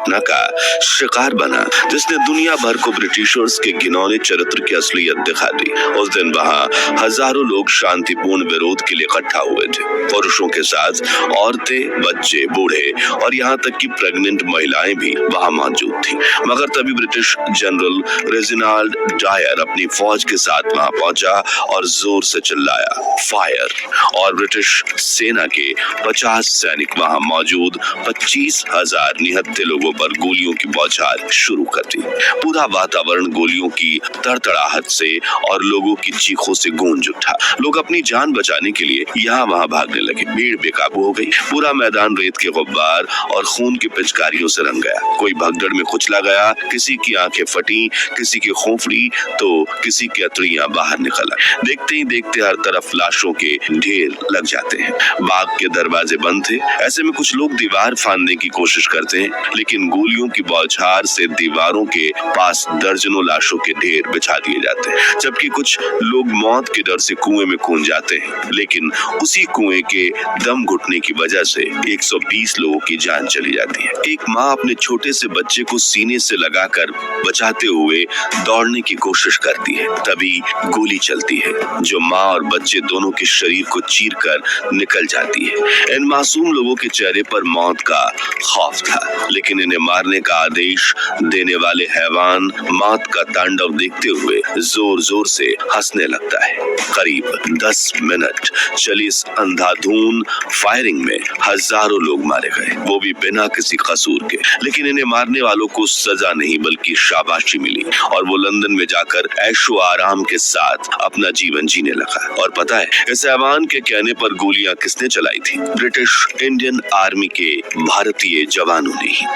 घटना का शिकार बना जिसने दुनिया भर को ब्रिटिशर्स के घिनौने चरित्र की असलियत दिखा दी। उस दिन वहाँ हजारों लोग शांतिपूर्ण विरोध के लिए इकट्ठा हुए थे। पुरुषों के साथ औरतें, बच्चे, बूढ़े और यहाँ तक कि प्रेग्नेंट महिलाएं भी वहाँ मौजूद थी। मगर तभी ब्रिटिश जनरल रेजिनाल्ड डायर अपनी फौज के साथ वहाँ पहुंचा और जोर से चिल्लाया, फायर, और ब्रिटिश सेना के 50 सैनिक वहाँ मौजूद 25,000 निहत्थे लोगों पर गोलियों की बौछार शुरू कर दी। पूरा वातावरण गोलियों की तड़तड़ाहट से और लोगों की चीखों से गूंज उठा। लोग अपनी जान बचाने के लिए यहाँ वहाँ भागने लगे। भीड़ बेकाबू हो गई। पूरा मैदान रेत के गुब्बार और खून की पिचकारियों से रंग गया। कोई भगदड़ में कुचला गया, किसी की आंखें फटी, किसी की खोपड़ी तो किसी की अतड़ियां बाहर निकल आई। देखते ही देखते हर तरफ लाशों के ढेर लग जाते हैं। बाग के दरवाजे बंद थे। ऐसे में कुछ लोग दीवार फांदने की कोशिश करते हैं, लेकिन गोलियों की बौछार से दीवारों के पास दर्जनों लाशों के ढेर बिछा दिए जाते हैं। जबकि कुछ लोग मौत के डर से कुएं में कूद जाते हैं, लेकिन उसी कुएं के दम घुटने की वजह से 120 लोगों की जान चली जाती है। एक माँ अपने छोटे से बच्चे को सीने से लगाकर बचाते हुए दौड़ने की कोशिश करती है। तभी गोली चलती है जो माँ और बच्चे दोनों के शरीर को चीरकर निकल जाती है। इन मासूम लोगों के चेहरे पर मौत का खौफ था, लेकिन इन्हें मारने का आदेश देने वाले हैवान मौत का तांडव देखते हुए जोर जोर से हंसने लगता है। करीब 10 मिनट चली इस अंधाधुंध फायरिंग में हजारों लोग मारे गए, वो भी बिना किसी कसूर के। लेकिन इन्हें मारने वालों को सजा नहीं बल्कि शाबाशी मिली और वो लंदन में जाकर ऐशो आराम के साथ अपना जीवन जीने लगा। और पता है इस हैवान के कहने पर गोलियां किसने चलाई थी? ब्रिटिश इंडियन आर्मी के भारतीय जवानों ने ही।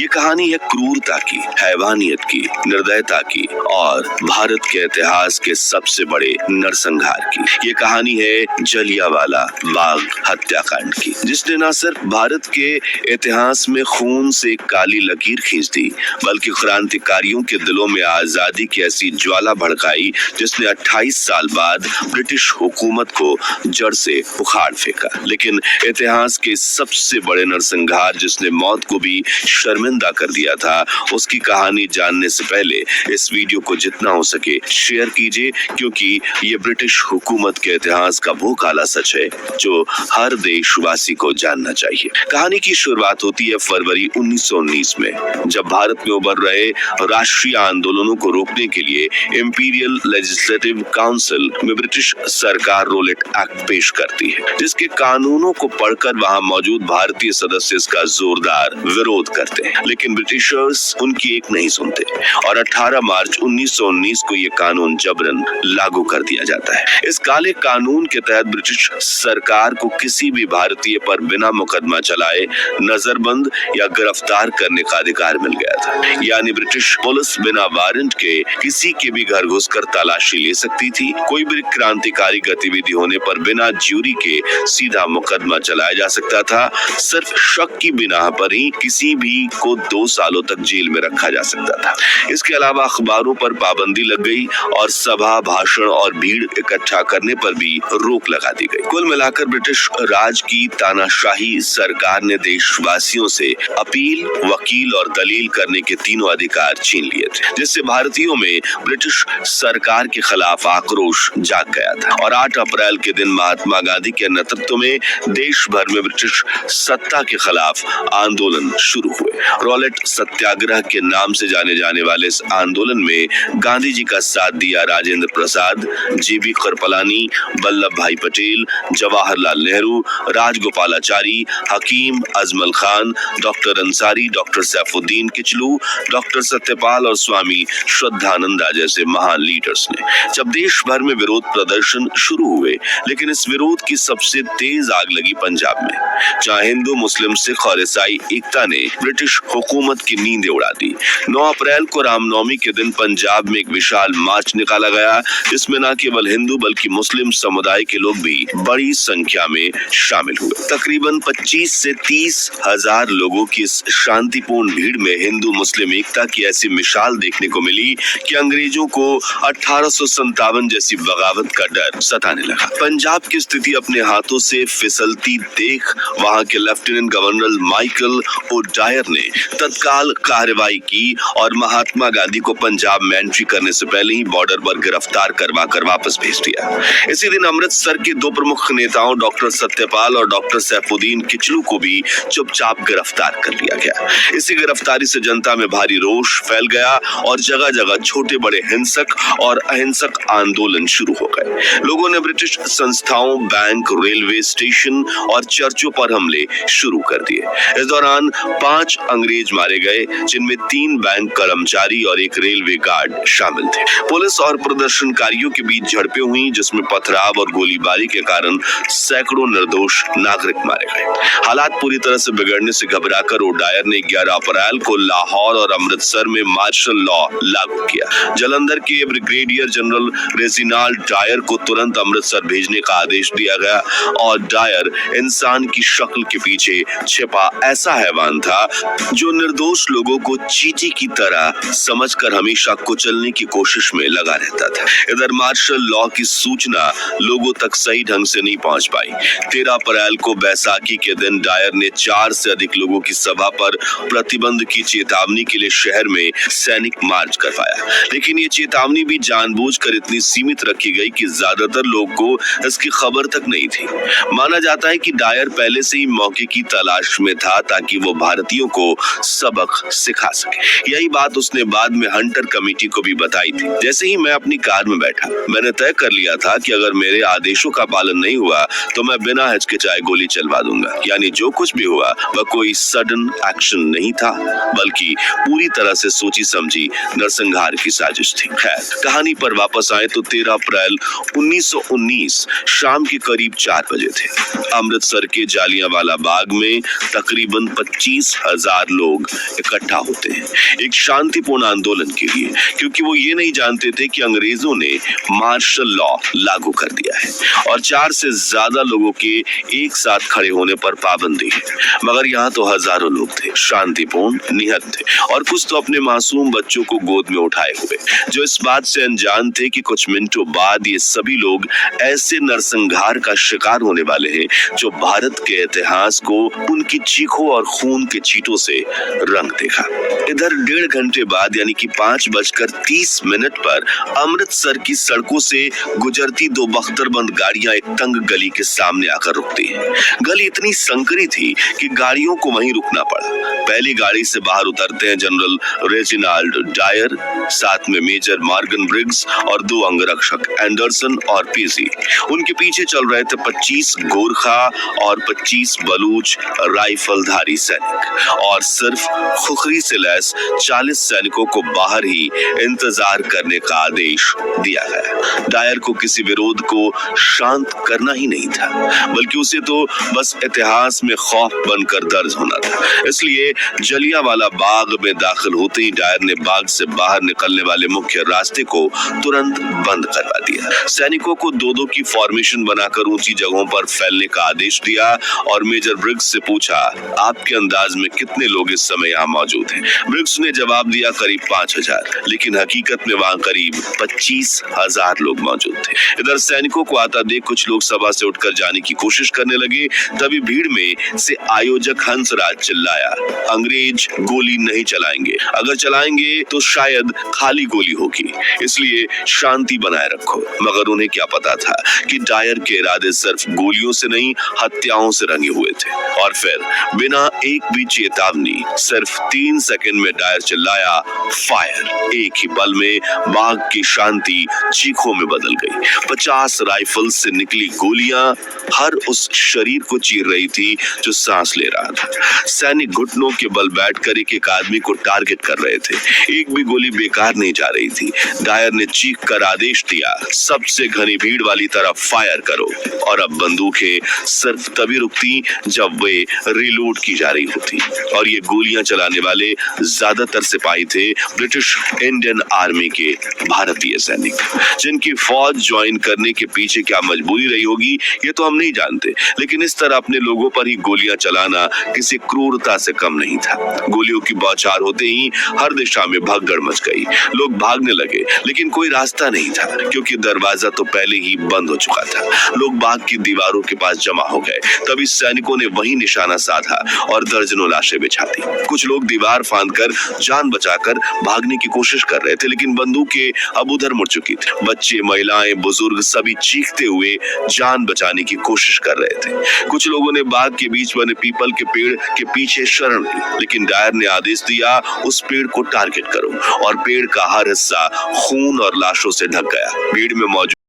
ये कहानी है क्रूरता की, हैवानियत की, निर्दयता की और भारत के इतिहास के सबसे बड़े नरसंहार की। ये कहानी है जलियांवाला बाग हत्याकांड की, जिसने न सिर्फ भारत के इतिहास में खून से काली लकीर खींच दी, बल्कि क्रांतिकारियों के दिलों में आजादी की ऐसी ज्वाला भड़काई जिसने 28 साल बाद ब्रिटिश हुकूमत को जड़ से उखाड़ फेंका। लेकिन इतिहास के सबसे बड़े नरसंहार जिसने मौत को भी शर्मिंदा कर दिया था, उसकी कहानी जानने से पहले इस वीडियो को जितना हो सके शेयर कीजिए, क्योंकि ये ब्रिटिश हुकूमत के इतिहास का वो काला सच है जो हर देशवासी को जानना चाहिए। कहानी की शुरुआत होती है फरवरी 1919 में, जब भारत में उभर रहे राष्ट्रीय आंदोलनों को रोकने के लिए इंपीरियल लेजिस्लेटिव काउंसिल में ब्रिटिश सरकार रोलेट एक्ट पेश करती है, जिसके कानूनों को पढ़कर वहां मौजूद भारतीय सदस्य इसका जोरदार विरोध करते हैं। लेकिन ब्रिटिशर्स उनकी एक नहीं सुनते और 18 मार्च 1919 को ये कानून जबरन लागू कर दिया जाता है। इस काले कानून के तहत ब्रिटिश सरकार को किसी भी भारतीय पर बिना मुकदमा चलाए नजरबंद या गिरफ्तार करने का अधिकार मिल गया था। यानी ब्रिटिश पुलिस बिना वारंट के किसी के भी घर घुसकर तलाशी ले सकती थी। कोई भी क्रांतिकारी गतिविधि होने पर बिना ज्यूरी के सीधा मुकदमा चलाया जा सकता था। सिर्फ शक की बिना पर ही किसी भी को 2 सालों तक जेल में रखा जा सकता था। इसके अलावा अखबारों पर पाबंदी लग गई और सभा, भाषण और भीड़ इकट्ठा करने पर भी रोक लगा दी गई। कुल मिलाकर ब्रिटिश राज की तानाशाही सरकार ने देशवासियों से अपील, वकील और दलील करने के तीनों अधिकार छीन लिए थे, जिससे भारतीयों में ब्रिटिश सरकार के खिलाफ आक्रोश जाग गया था। और 8 अप्रैल के दिन महात्मा गांधी के नेतृत्व में देश भर में ब्रिटिश सत्ता के खिलाफ आंदोलन शुरू हुए। रोलेट सत्याग्रह के नाम से जाने जाने वाले इस आंदोलन में गांधी जी का साथ दिया Rajendra Prasad, GB Kripalani, Vallabh Bhai Patel, Jawaharlal Nehru, Rajagopalachari, Hakim Ajmal Khan, doctor Ansari, doctor Saifuddin Kitchlew, doctor Satyapal और स्वामी श्रद्धानंदा जैसे महान लीडर्स ने। जब देश भर में विरोध प्रदर्शन शुरू हुए, लेकिन इस विरोध की सबसे तेज आग लगी पंजाब में, जहां हिंदू, मुस्लिम, सिख और ईसाई एकता ने ब्रिटिश हुकूमत की नींदें उड़ा दी। 9 अप्रैल को रामनवमी के दिन पंजाब में एक विशाल मार्च निकाला गया, जिसमें न केवल हिंदू बल्कि मुस्लिम समुदाय के लोग भी बड़ी संख्या में शामिल हुए। तकरीबन 25 से 30 हजार लोगों की इस शांतिपूर्ण भीड़ में हिंदू मुस्लिम एकता की ऐसी मिसाल देखने को मिली कि अंग्रेजों को 1857 जैसी बगावत का डर सताने लगा। पंजाब की स्थिति अपने हाथों से फिसलती देख वहां के लेफ्टिनेंट गवर्नर माइकल ओडायर ने ने तत्काल कार्रवाई की और महात्मा गांधी को पंजाब में एंट्री करने से पहले ही बॉर्डर पर गिरफ्तार करवा कर वापस भेज दिया। इसी दिन अमृतसर के दो प्रमुख नेताओं डॉक्टर सत्यपाल और डॉक्टर सैफुद्दीन किचलू को भी चुपचाप गिरफ्तार कर लिया गया। इसी गिरफ्तारी से जनता में भारी रोष फैल गया और जगह जगह छोटे बड़े हिंसक और अहिंसक आंदोलन शुरू हो गए। लोगों ने ब्रिटिश संस्थाओं, बैंक, रेलवे स्टेशन और चर्चों पर हमले शुरू कर दिए। इस दौरान 5 अंग्रेज मारे गए, जिनमें 3 बैंक कर्मचारी और एक रेलवे गार्ड शामिल थे। पुलिस और प्रदर्शनकारियों के बीच झड़पें हुई, जिसमें पथराव और गोलीबारी के कारण सैकड़ों निर्दोष नागरिक मारे गए। हालात पूरी तरह से बिगड़ने से घबराकर ओडायर ने 11 अप्रैल को लाहौर और अमृतसर में मार्शल लॉ लागू किया। जालंधर के ब्रिगेडियर जनरल रेजिनाल्ड डायर को तुरंत अमृतसर भेजने का आदेश दिया गया और डायर इंसान की शक्ल के पीछे छिपा ऐसा हैवान था जो निर्दोष लोगों को चींटी की तरह समझकर हमेशा कुचलने की कोशिश में लगा रहता था। इधर मार्शल लॉ की सूचना लोगों तक सही ढंग से नहीं पहुंच पाई। 13 अप्रैल को बैसाखी के दिन डायर ने 4 से अधिक लोगों की सभा पर प्रतिबंध की चेतावनी के लिए शहर में सैनिक मार्च करवाया, लेकिन ये चेतावनी भी जानबूझकर इतनी सीमित रखी गई कि ज्यादातर लोग को इसकी खबर तक नहीं थी। माना जाता है कि डायर पहले से ही मौके की तलाश में था ताकि वो भारतीयों को सबक सिखा सके। यही बात उसने बाद में हंटर कमेटी को भी बताई थी। जैसे ही मैं अपनी कार में बैठा, मैंने तय कर लिया था कि अगर मेरे आदेशों का पालन नहीं हुआ तो मैं बिना हिचकिचाए गोली चलवा दूंगा। यानी जो कुछ भी हुआ वह कोई सडन एक्शन नहीं था, बल्कि पूरी तरह से सोची समझी नरसंहार की साजिश थी। खैर, कहानी पर वापस आए तो 13 अप्रैल 1919 शाम के करीब 4 बजे थे। अमृतसर के जालियांवाला बाग में तकरीबन 25,000 लोग इकट्ठा होते हैं एक शांतिपूर्ण आंदोलन के लिए, क्योंकि वो ये नहीं जानते थे कि अंग्रेजों ने मार्शल लॉ लागू कर दिया है और 4 से ज्यादा लोगों के एक साथ खड़े होने पर पाबंदी है। मगर यहाँ तो हजारों लोग थे, शांतिपूर्ण, निहत थे और कुछ तो अपने मासूम बच्चों को गोद में उठाए हुए, जो इस बात से अनजान थे कि कुछ मिनटों बाद ये सभी लोग ऐसे नरसंहार का शिकार होने वाले हैं जो भारत के इतिहास को उनकी चीखों और खून के छींटों से रंग देगा। इधर 1.5 घंटे बाद यानी कि 5:30 पर अमृतसर की सड़कों से गुजरती 2 बख्तरबंद गाड़ियां एक तंग गली के सामने आकर रुकती हैं। गली इतनी संकरी थी कि गाड़ियों को वहीं रुकना पड़ा। पहली गाड़ी से बाहर उतरते हैं जनरल रेजिनाल्ड डायर, साथ में मेजर मॉर्गन ब्रिग्स और 2 अंगरक्षक एंडरसन और पीसी। उनके पीछे चल रहे थे 25 गोरखा और 25 बलूच राइफलधारी सैनिक और सिर्फ खुखरी से लैस 40 सैनिकों को बाहर ही इंतजार करने का आदेश दिया गया। डायर को किसी विरोध को शांत करना ही नहीं था, बल्कि उसे तो बस इतिहास में खौफ बनकर दर्ज होना था। इसलिए जलियांवाला बाग में दाखिल होते ही डायर ने बाग से बाहर निकलने वाले मुख्य रास्ते को तुरंत बंद करवा दिया। सैनिकों को 2-2 की फॉर्मेशन बनाकर ऊंची जगहों पर फैलने का आदेश दिया और मेजर ब्रिग्स से पूछा, आपके अंदाज में कितने लोग इस समय यहाँ मौजूद हैं? ब्रिग्स ने जवाब दिया, करीब 5,000, लेकिन हकीकत में वहाँ करीब 25,000 लोग मौजूद थे। इधर सैनिकों को आता देख कुछ लोग सभा से उठकर जाने की कोशिश करने लगे। तभी भीड़ में से आयोजक हंसराज चिल्लाया, अंग्रेज गोली नहीं चलाएंगे, अगर चलाएंगे तो शायद खाली गोली होगी, इसलिए शांति बनाए रखो। मगर उन्हें क्या पता था कि डायर के इरादे सिर्फ गोलियों से नहीं, हत्याओं से रंगे हुए थे। और फिर बिना एक भी चेतावनी सिर्फ 3 सेकंड में डायर चिल्लाया, फायर। एक ही पल में बाग की शांति चीखों में बदल गई। 50 राइफल से निकली गोलियां हर उस शरीर को चीर रही थी जो सांस ले रहा था। सैनिक घुटनों के बल बैठकर एक आदमी को टारगेट कर रहे थे। एक भी गोली बेकार नहीं जा रही थी। डायर ने चीख कर आदेश दिया, सबसे घनी भीड़ वाली तरफ फायर करो। और अब बंदूकें सिर्फ तभी रुकती जब वे रिलोड की जा रही होती। और ये गोलियां चलाने वाले ज्यादातर सिपाही थे ब्रिटिश इंडियन आर्मी के भारतीय सैनिक, जिनकी फौज ज्वाइन करने के पीछे क्या मजबूरी रही होगी ये तो हम नहीं जानते, लेकिन इस तरह अपने लोगों पर ही गोलियां चलाना किसी क्रूरता से कम नहीं था। गोलियों की बौछार होते ही हर दिशा में भगदड़ मच गई। लोग भागने लगे, लेकिन कोई रास्ता नहीं था क्योंकि दरवाजा तो पहले ही बंद हो चुका था। लोग बाग की दीवारों के पास जमा हो गए। तभी सैनिकों ने वही निशाना साधा और दर्जनों लाशें बिछा दी। कुछ लोग दीवार फांदकर जान बचाकर भागने की कोशिश कर रहे थे, लेकिन बंदूकें अब उधर मुड़ चुकी थी। बच्चे, महिलाएं, बुजुर्ग सभी चीखते हुए जान बचाने की कोशिश कर रहे थे। कुछ लोगों ने बाग के बीच बने पीपल के पेड़ के पीछे शरण ली, लेकिन डायर ने आदेश दिया, उस पेड़ को टारगेट करो, और पेड़ का हर हिस्सा खून और लाशों से ढक गया। भीड़ में मौजूद